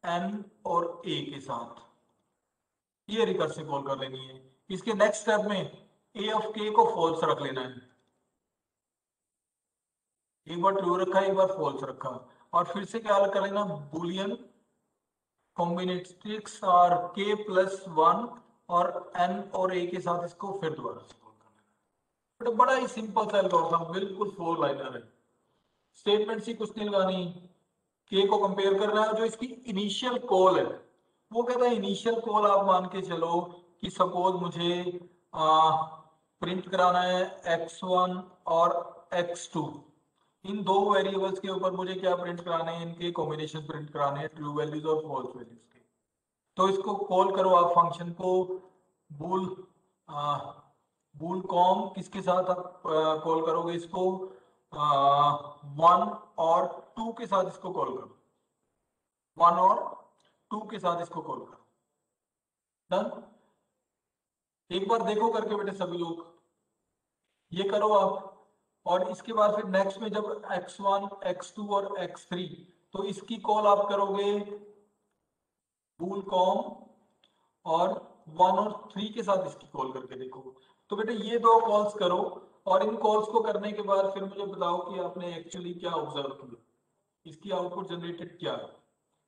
N और ए के साथ, ये रिकर्सिव कॉल कर लेनी है। इसके नेक्स्ट स्टेप में ए ऑफ के को फॉल्स रख लेना है, एक बार ट्रू रखा एक बार फॉल्स रखा, और फिर से क्या कर लेना, बुलियन कॉम्बिनेट्रिक्स और के प्लस वन और एन और ए के साथ इसको फिर दोबारा से कॉल करना है। बड़ा ही सिंपल सा एल्गोरिथम, बिल्कुल फोर लाइनर है। स्टेटमेंट सी कुछ नहीं लगानी, के को कंपेयर करना है, जो इसकी इनिशियल कॉल है वो कहता है इनिशियल कॉल आप मान के चलो कि सपोज मुझे प्रिंट कराना है x1 और x2, इन दो वेरिएबल्स के ऊपर मुझे क्या प्रिंट कराने हैं, इनके कॉम्बिनेशन प्रिंट कराने हैं, ट्रू वैल्यूज और फॉल्स वैल्यूज के। तो इसको कॉल करो आप फंक्शन को, बूल बूल कॉम किसके साथ आप कॉल करोगे इसको, वन और टू के साथ इसको कॉल करो, वन और टू के साथ इसको कॉल करो। डन। एक बार देखो करके बेटे सभी लोग, ये करो आप। और इसके बाद फिर नेक्स्ट में जब x1 x2 और x3, तो इसकी कॉल आप करोगे बूल कॉम और वन और थ्री के साथ इसकी कॉल करके देखो। तो बेटे ये दो कॉल्स करो, और इन कॉल्स को करने के बाद फिर मुझे बताओ कि आपने एक्चुअली क्या ऑब्जर्व किया, इसकी आउटपुट जनरेटेड क्या है।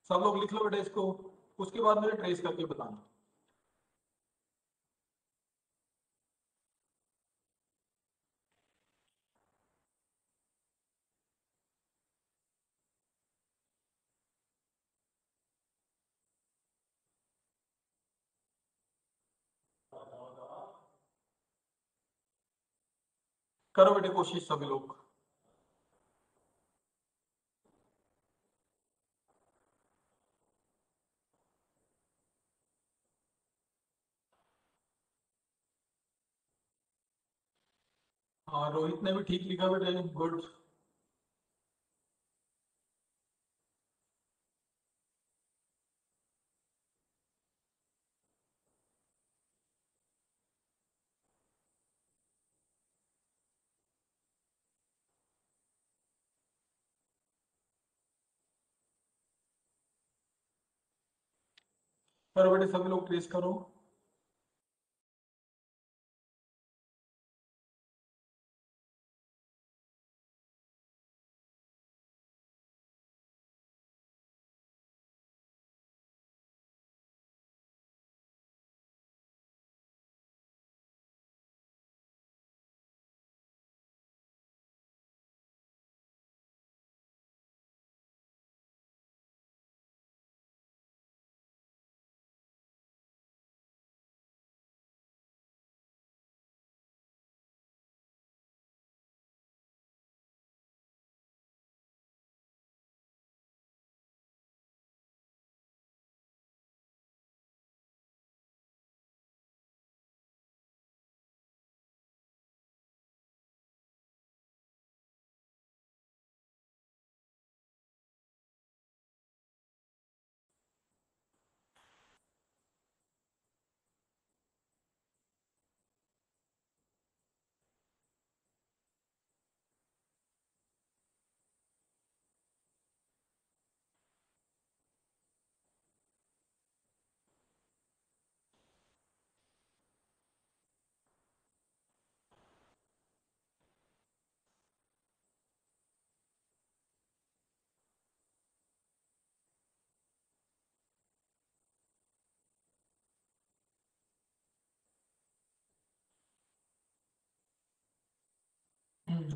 सब लोग लिख लो बेटा इसको, उसके बाद मुझे ट्रेस करके बताना। करो बेटे कोशिश सभी लोग। हाँ रोहित ने भी ठीक लिखा बेटे, गुड। करो बेटे सभी लोग ट्रेस करो।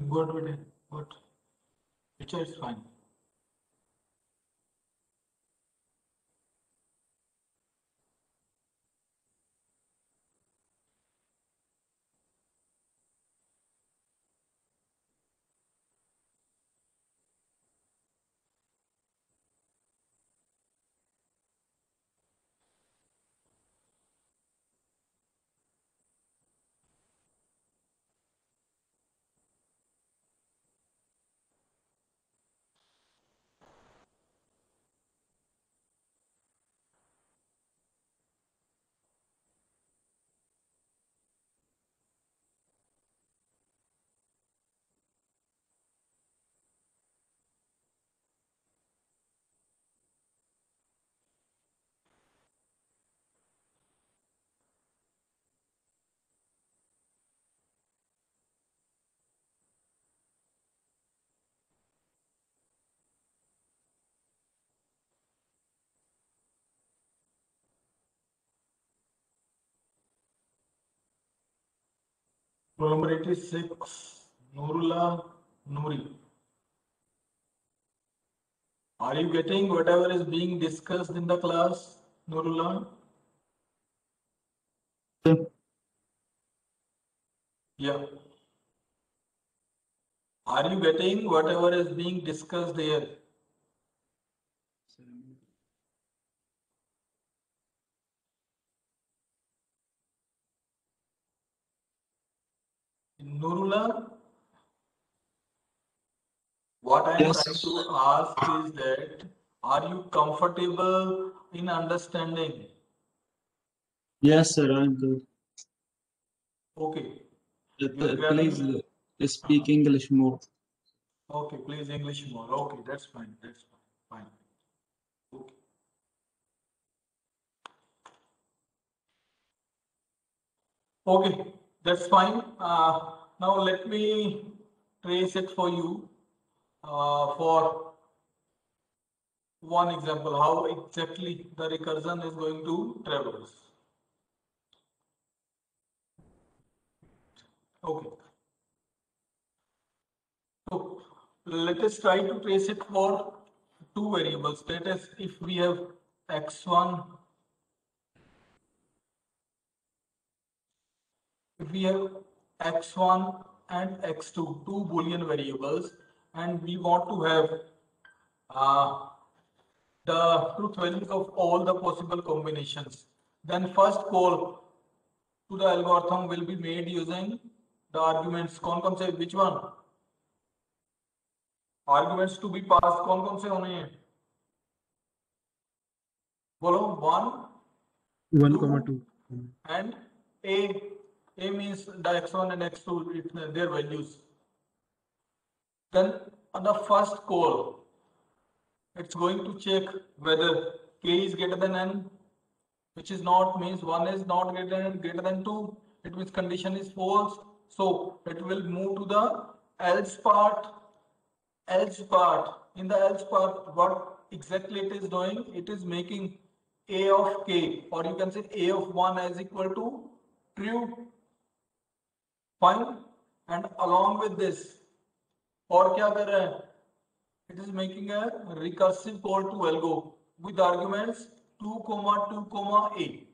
गुड बेटे, good. Picture is fine. Roll number 86, Nurullah Nuri. Are you getting whatever is being discussed in the class, Nurullah? Yeah. Are you getting whatever is being discussed there? Nurullah, what I am Yes. trying to ask is that, are you comfortable in understanding? Yes, sir, I'm good. Okay. Uh, You're Please grabbing. speak English more. Okay, please English more. Okay, that's fine. That's fine. Fine. Okay. Okay, that's fine. Now let me trace it for you for one example, how exactly the recursion is going to traverse. Okay. So let us try to trace it for two variables. That is, if we have x1, if we have x1 and x2, two Boolean variables, and we want to have the truth values of all the possible combinations, then first call to the algorithm will be made using the arguments. कौन कौन से, which one? Arguments to be passed कौन कौन से होने हैं? बोलो 1, 1,2. and a means the x1 and x2, their values. Then on the first call, it's going to check whether k is greater than n, which is not, means 1 is not greater than 2. It means condition is false. So it will move to the else part. Else part. In the else part, what exactly it is doing? It is making a of k, or you can say a of 1 as equal to true. Fine. And along with this, और क्या कर रहा है? It is making a recursive call to algo with arguments 2, 2, a.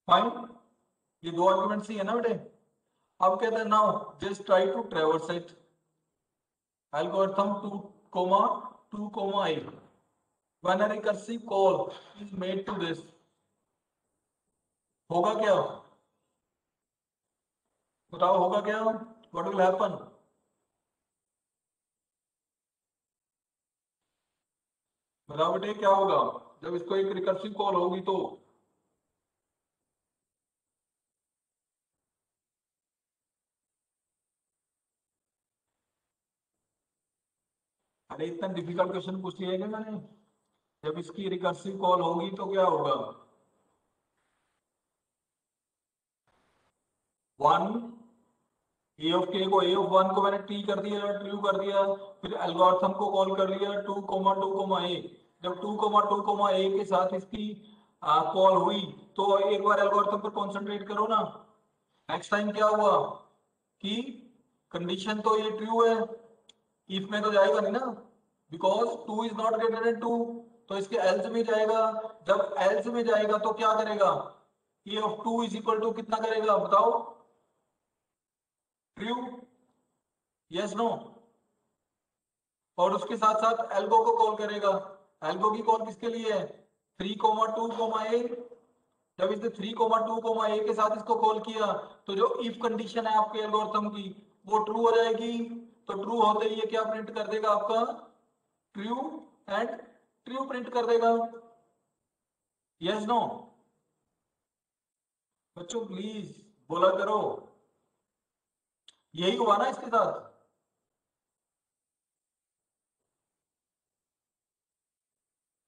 Fine. ये दो arguments ही है ना बेटे? अब कहते हैं now just try to traverse it. Algorithm 2, 2, a. When a recursive call is made to this, होगा क्या? बताओ होगा क्या? What will happen? बताओ बेटे क्या होगा जब इसको एक रिकर्सिव कॉल होगी तो? अरे इतना डिफिकल्ट क्वेश्चन पूछ लिया क्या मैंने? जब इसकी रिकर्सिव कॉल होगी तो क्या होगा? 1 ए ऑफ के को, ए ऑफ 1 को मैंने टी कर दिया, ट्रू कर दिया, फिर एल्गोरिथम को कॉल कर लिया 2, 2, ए. जब 2, 2, ए के साथ इसकी कॉल हुई तो एक बार एल्गोरिथम पर कॉन्सेंट्रेट करो ना. नेक्स्ट टाइम क्या हुआ कि कंडीशन तो ये ट्रू है, इफ में तो जाएगा नहीं ना, because 2 is not greater than 2, तो इसके एल्स में जाएगा. जब एल्स में जाएगा तो क्या करेगा? A of 2 is equal to कितना करेगा बताओ? True, yes no? और उसके साथ साथ एल्गो को कॉल करेगा. एल्गो की कॉल किसके लिए है? 3, 2, ए. जब इसने 3, 2, ए के साथ इसको कॉल किया तो जो इफ कंडीशन है आपके एल्गोरिथम की वो ट्रू हो जाएगी. तो ट्रू होते ही ये क्या प्रिंट कर देगा आपका? ट्रू एंड ट्रू प्रिंट कर देगा. Yes no? बच्चों प्लीज बोला करो. यही हुआ ना इसके साथ?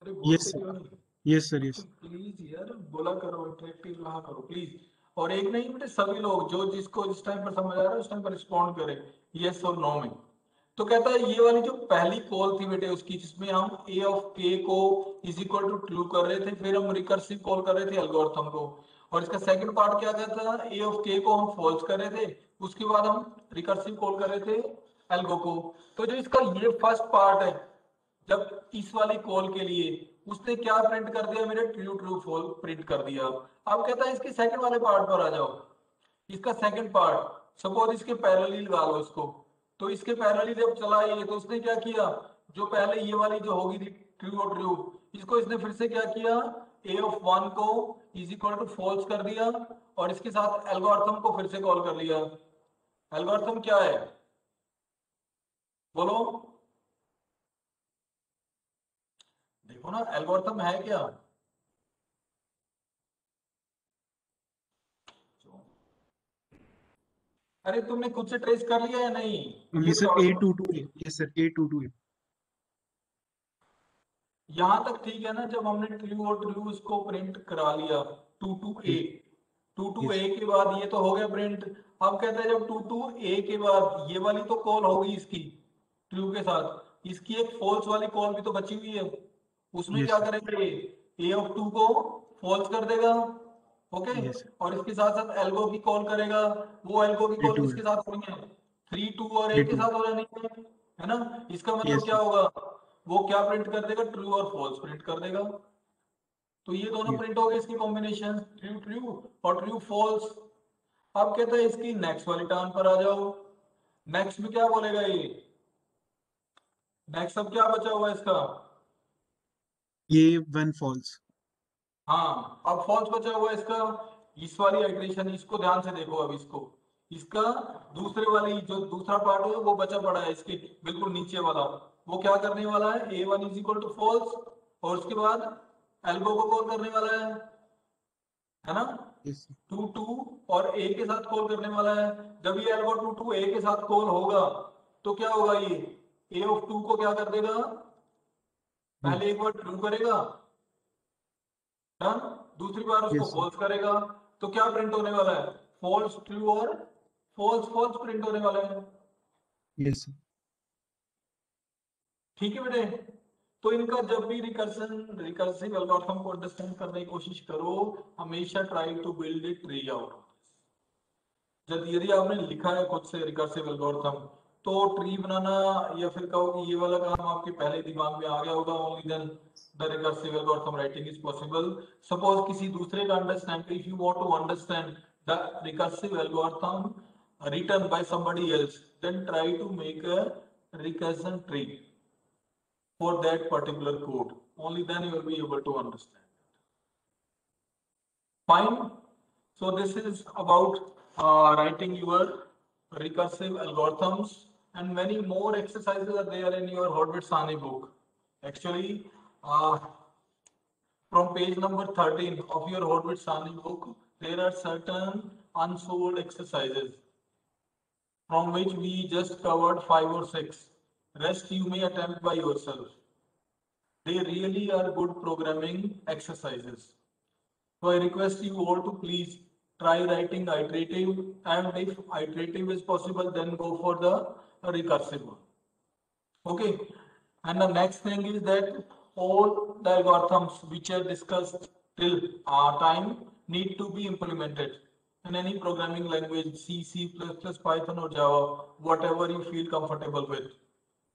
अरे Yes, बोलते क्यों नहीं? yes, sir, yes. प्लीज यार बोला करो, इंटरेक्टिव रहा करो प्लीज. और एक नहीं बेटे, सभी लोग जो जिसको जिस टाइम पर समझ आ रहा है उस टाइम पर रिस्पॉन्ड करे यस और नो में. तो कहता है ये वाली जो पहली कॉल थी बेटे उसकी, जिसमें हम ए ऑफ के को इज इक्वल टू ट्रू कर रहे थे, फिर हम रिकर्सिव कॉल कर रहे थे एल्गोरिथम को, और इसका सेकंड पार्ट क्या कहता था, ए ऑफ के को हम फॉल्स कर रहे थे, उसके बाद हम रिकर्सिव कॉल कर रहे थे एल्गो को। तो जो इसका ये फर्स्ट पार्ट है, जब इस वाली कॉल के लिए उसने क्या प्रिंट कर दिया, मेरे ट्रू ट्रू फॉल प्रिंट कर दिया। अब कहता है इसके सेकंड वाले पार्ट पर आ जाओ। इसका सेकंड पार्ट, सपोज इसके पैरेलली लगा लो इसको, तो इसके पैरेलली जब चला ये, तो उसने क्या किया, जो पहले ये वाली जो होगी थी ट्रू और ट्रू, इसको इसने फिर से क्या किया, ए ऑफ वन को इज इक्वल टू फॉल्स कर दिया और इसके साथ एल्गोरिथम को फिर से कॉल कर लिया। एल्गोरिथम क्या है बोलो, देखो ना एल्गोरिथम है क्या, अरे तुमने खुद से ट्रेस कर लिया या नहीं, ये ये सर बताओ। A22 है, ये सर A22 है। यहां तक ठीक है ना, जब हमने ट्रू और ट्रू इसको प्रिंट करा लिया, two two A, two two A के बाद ये तो हो गया प्रिंट। अब कहता है जब टू टू ए के बाद ये वाली तो कॉल होगी इसकी ट्रू के साथ, इसकी एक फॉल्स वाली कॉल भी तो बची हुई है, उसमें Yes, क्या sir. करेगा ये, ए ऑफ टू को फॉल्स कर देगा, ओके, Yes, sir. और इसके साथ साथ एल्गो की कॉल करेगा, वो एल्गो की कॉल A2 किसके है, साथ होनी है, थ्री टू और ए के A2 साथ हो जानी है ना। इसका मतलब Yes, क्या sir. होगा, वो क्या प्रिंट कर देगा, ट्रू और फॉल्स प्रिंट कर देगा। तो ये दोनों Yes. प्रिंट हो गए इसकी कॉम्बिनेशन, ट्रू ट्रू और ट्रू फॉल्स। अब कहता है इसकी नेक्स्ट वाली टर्न पर आ जाओ, नेक्स्ट में क्या बोलेगा ये, नेक्स्ट अब क्या बचा हुआ है इसका, ये वन फॉल्स। हाँ अब फॉल्स बचा हुआ है इसका। इस वाली आइट्रेशन, इसको ध्यान से देखो, अब इसको, इसका दूसरे वाली जो दूसरा पार्ट है वो बचा पड़ा है इसके बिल्कुल नीचे वाला, वो क्या करने वाला है, A one is equal to false और उसके बाद एल्गो को कॉल करने वाला है ना, Yes, sir. टू टू और ए के साथ कॉल करने वाला है। जब ये एल्गो टू टू ए के साथ कॉल होगा तो क्या होगा, ये ए ऑफ टू को क्या कर देगा, पहले एक बार ट्रू करेगा, डन, दूसरी बार उसको Yes, sir. फॉल्स करेगा, तो क्या प्रिंट होने वाला है, फॉल्स ट्रू और फॉल्स फॉल्स प्रिंट होने वाला है। Yes, sir. ठीक है बेटे, तो इनका जब भी रिकर्सिव एल्गोरिथम को अंडरस्टैंड करने की कोशिश करो, हमेशा try to build it tree out. जब यदि आपने लिखा है खुद से रिकर्सिव एल्गोरिथम, तो ट्री बनाना या फिर कहो कि ये वाला काम आपके पहले दिमाग में आ गया होगा, only then the recursive algorithm writing is possible. Suppose किसी दूसरे का understand, if you want to understand the recursive algorithm written by somebody else, then try to make a recursion tree for that particular code, only then you will be able to understand. Fine. So this is about writing your recursive algorithms, and many more exercises are there in your Horvitz-Sani book. Actually, from page number 13 of your Horvitz-Sani book, there are certain unsolved exercises from which we just covered 5 or 6. Rest you may attempt by yourself. They really are good programming exercises. So I request you all to please try writing iterative, and if iterative is possible, then go for the recursive one. Okay. And the next thing is that all the algorithms which are discussed till time need to be implemented in any programming language, C, C++, Python or Java, whatever you feel comfortable with.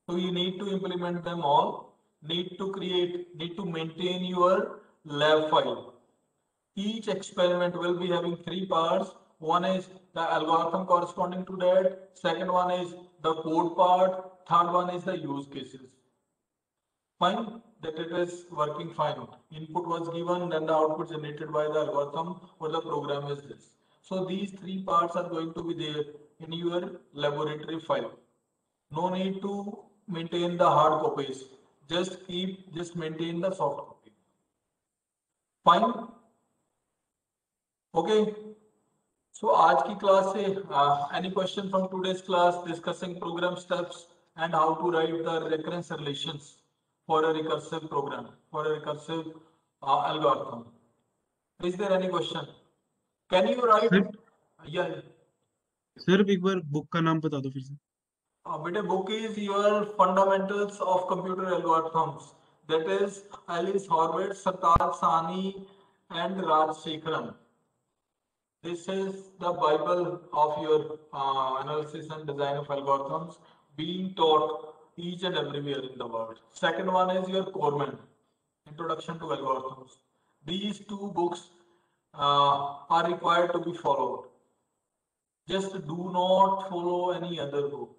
So you need to implement them all, need to maintain your lab file. Each experiment will be having 3 parts. One is the algorithm corresponding to that, second one is the code part, third one is the use cases. Fine, that it is working fine. Input was given, then the output generated by the algorithm or the program is this. So these 3 parts are going to be there in your laboratory file. No need to maintain the hard copies. Just maintain the soft copy. Fine. Okay. So आज की class से any question from today's class discussing program steps and how to write the recurrence relations for a recursive program, for a recursive algorithm. Is there any question? Can you write? Sir? Yeah. Sir एक बार book का नाम बता दो फिर से। Beta book is your fundamentals of computer algorithms. That is Alice Horvitz, Sartaj Sani, and Raj Shekharan. This is the Bible of your analysis and design of algorithms being taught each and everywhere in the world. Second one is your Corman, Introduction to Algorithms. These two books are required to be followed. Just do not follow any other book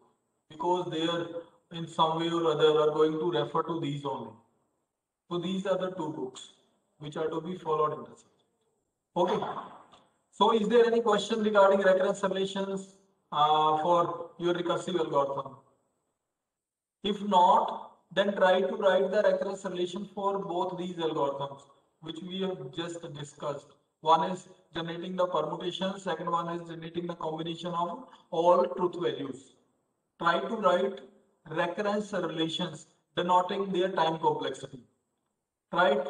because they are in some way or other are going to refer to these only. So these are the two books which are to be followed in the subject. Okay. So is there any question regarding recurrence relations for your recursive algorithm? If not, then try to write the recurrence relation for both these algorithms, which we have just discussed. One is generating the permutation, second one is generating the combination of all truth values. Try to write recurrence relations denoting their time complexity. Right?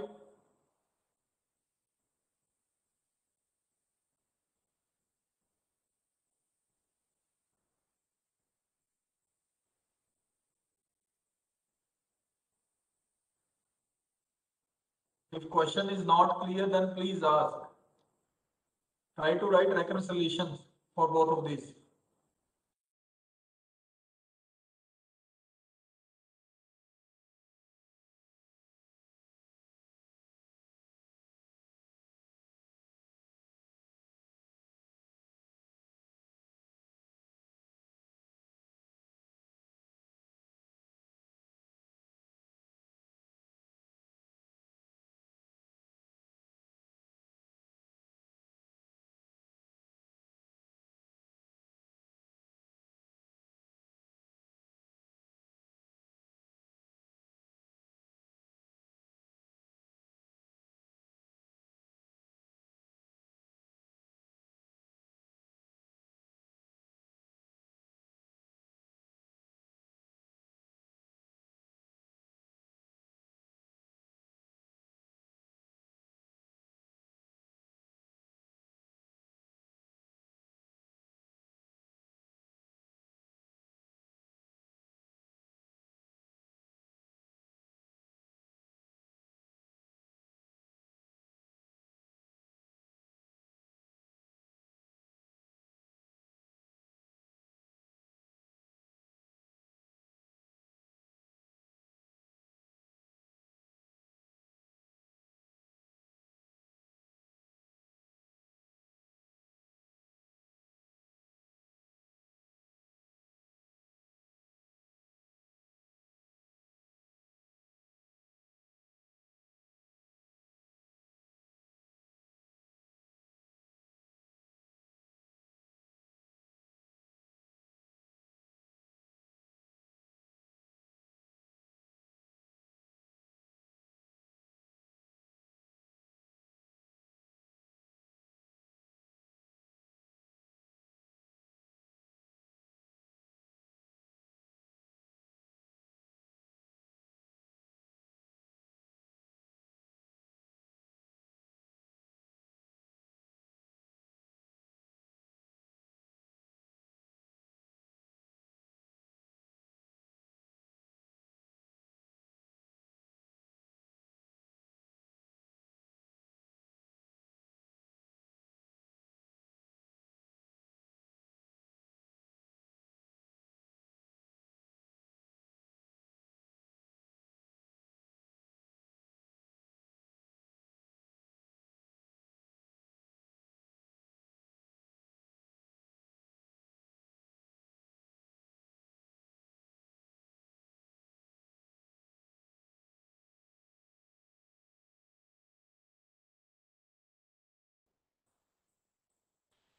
If question is not clear, then please ask. Try to write reconciliations for both of these.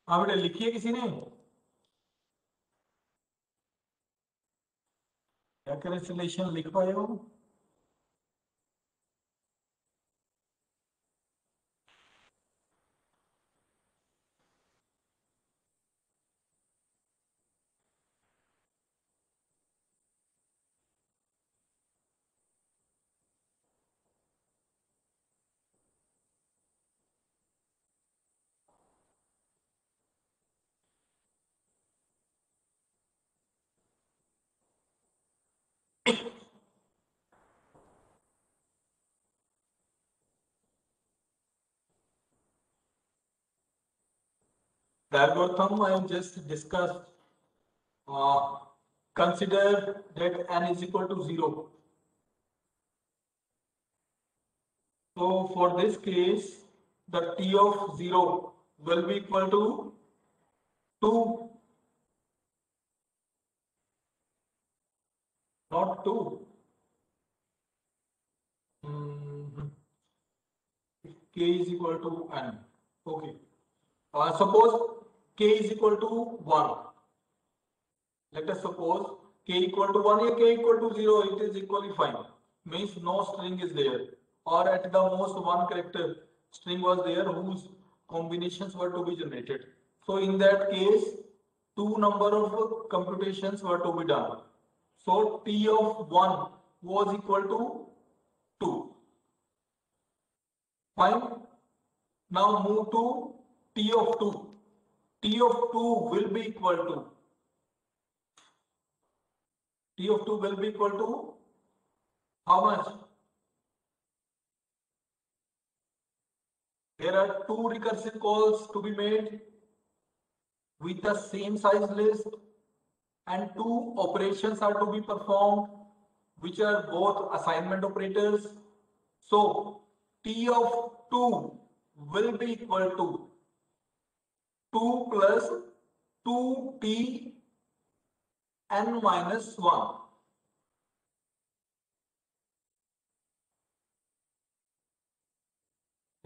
हाँ बेटा लिखिए किसी ने reconciliation लिख पाए हो The algorithm I have just discussed, consider that n is equal to 0. So for this case, the t of 0 will be equal to 2, not 2. K is equal to n. Okay. Suppose k is equal to 1. Let us suppose k equal to 1 or k equal to 0, it is equally fine. Means no string is there. Or at the most one character string was there whose combinations were to be generated. So in that case, two number of computations were to be done. So t of 1 was equal to 2. Fine. Now move to t of 2. T of 2 will be equal to how much? There are two recursive calls to be made with the same size list, and two operations are to be performed which are both assignment operators. So T of 2 will be equal to 2 plus 2t n minus 1.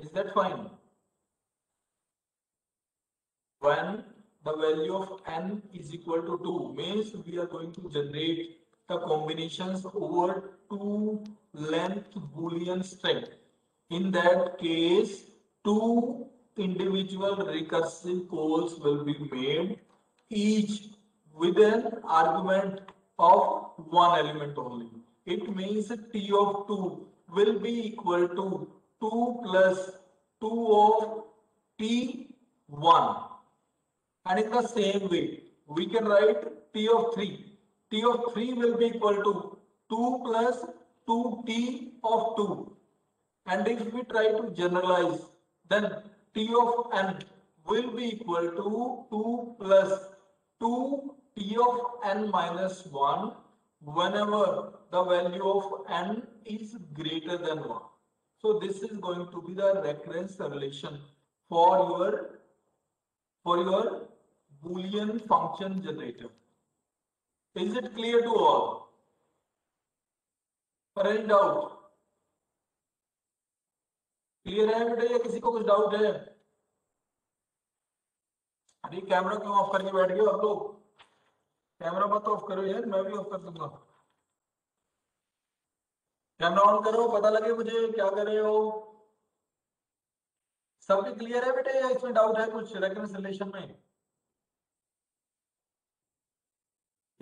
Is that fine? When the value of n is equal to 2 means we are going to generate the combinations over 2 length Boolean string. In that case, two individual recursive calls will be made, each with an argument of one element only. It means t of 2 will be equal to 2 plus 2 of t1. And in the same way, we can write t of 3. T of 3 will be equal to 2 plus 2t of 2. And if we try to generalize, then t of n will be equal to 2 plus 2t of n minus 1 whenever the value of n is greater than 1. So this is going to be the recurrence relation for your Boolean function generator. Is it clear to all? For any doubt? Clear है बेटे या किसी को कुछ doubt है? अरे camera क्यों of करके बैठ गए आप लोग? कैमरा मत ऑफ करो यार, मैं भी ऑफ कर दूंगा. कैमरा ऑन करो, पता लगे मुझे क्या कर रहे हो. सबके क्लियर है बेटे या इसमें डाउट है कुछ रेफरेंस रिलेशन में?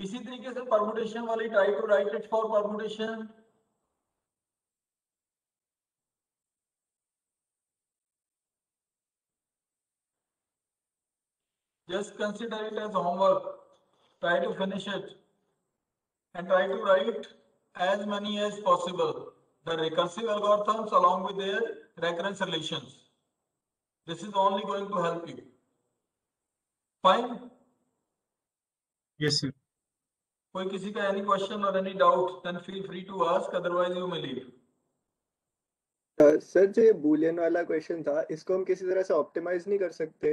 इसी तरीके से परमुटेशन वाली try to write it for permutation. Just consider it as homework. Try to finish it and try to write as many as possible the recursive algorithms along with their recurrence relations. This is only going to help you. Fine? Yes, sir. कोई किसी का any question or any doubt, then feel free to ask. Otherwise, you may leave. Sir जो ये Boolean वाला question था, इसको हम किसी तरह से ऑप्टिमाइज नहीं कर सकते?